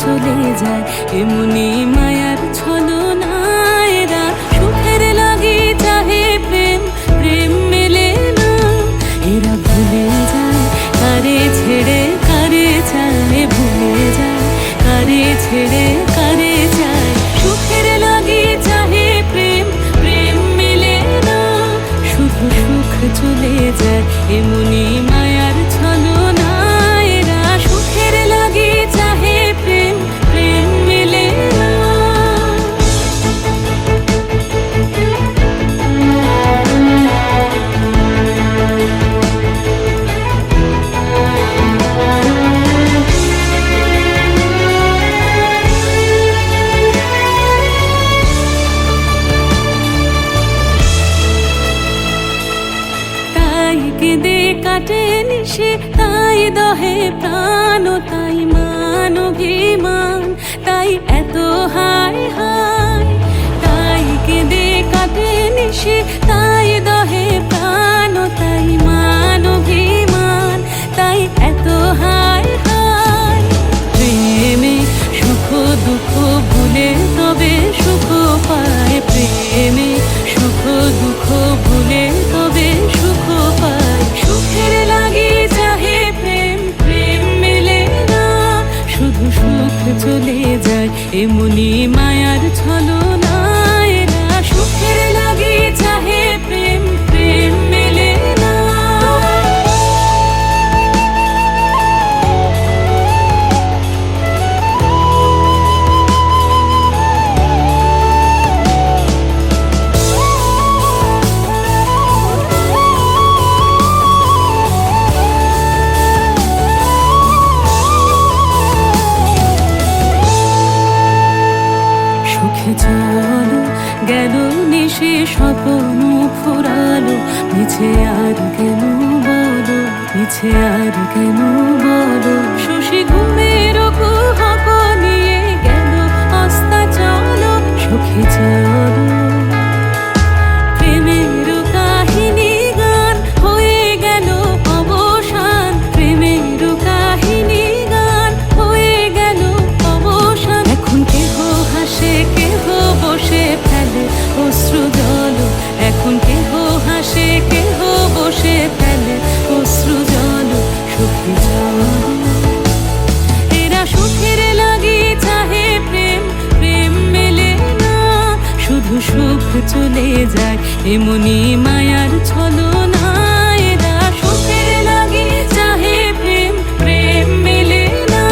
চলে যায় এমনি মায়ার ছলনা। এরা সুখের লাগি চাহে প্রেম, প্রেম মেলে না। এরা ভুলে যায় কারে ছেড়ে কারে চায়, ভুলে যায় কারে ছেড়ে কারে চায়। সুখের লাগি চাহে প্রেম, প্রেম মেলে না। শুধু সুখ চলে যায় এমনি মায়ার ছলনা। এরা সুখের লাগি চাহে প্রেম, প্রেম মেলে না। তাই কেঁদে কাটে নিশে, তাই দহে প্রাণ, তাই মান অভিমান, তাই এত হায় হায়। তাই কেঁদে কাটে নিশে, তাই দহে প্রাণ, তাই মান অভিমান, তাই এত হায় হায়। প্রেমে সুখ দুঃখ ভুলে তবে সুখ পায়, প্রেমে সুখ দুঃখ ভুলে তবে সুখ পায়। সুখের লাগি চাহে প্রেম, প্রেম মেলে না। শুধু সুখ চলে যায় এমনি মায়ার ছলনা। এরা সুখের লাগি চাহে প্রেম, প্রেম মেলে না। সুখে চলো গেল নিশে স্বপ্ন ফুরালো, মিছে আর কেন বলো, মিছে আর কেন বলো। শশী ঘুমের কুহক নিয়ে গেল অস্তা চলো। সুখে চলো প্রেমের কাহিনী গান হয়ে গেল অবসান, প্রেমের কাহিনী গান হয়ে গেল অবসান। এখন কেহ হাসে কেহ বসে ফেলে অশ্রু জল, এখন কেহ হাসে কেহ বসে ফেলে অশ্রু জল। সুখে চলো এরা সুখের লাগি চাহে প্রেম, প্রেম মেলে না। শুধু সুখ চলে যায় এমনি মায়ার ছলনা। এরা সুখের লাগি চাহে প্রেম, প্রেম মেলে না।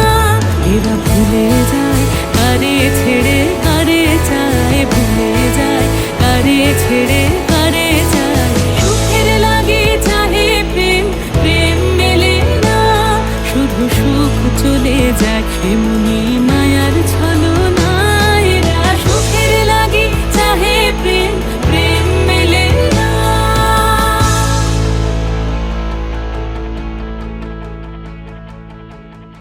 এরা ভুলে যায় কারে ছেড়ে কারে চায়, ভুলে যায় কারে ছেড়ে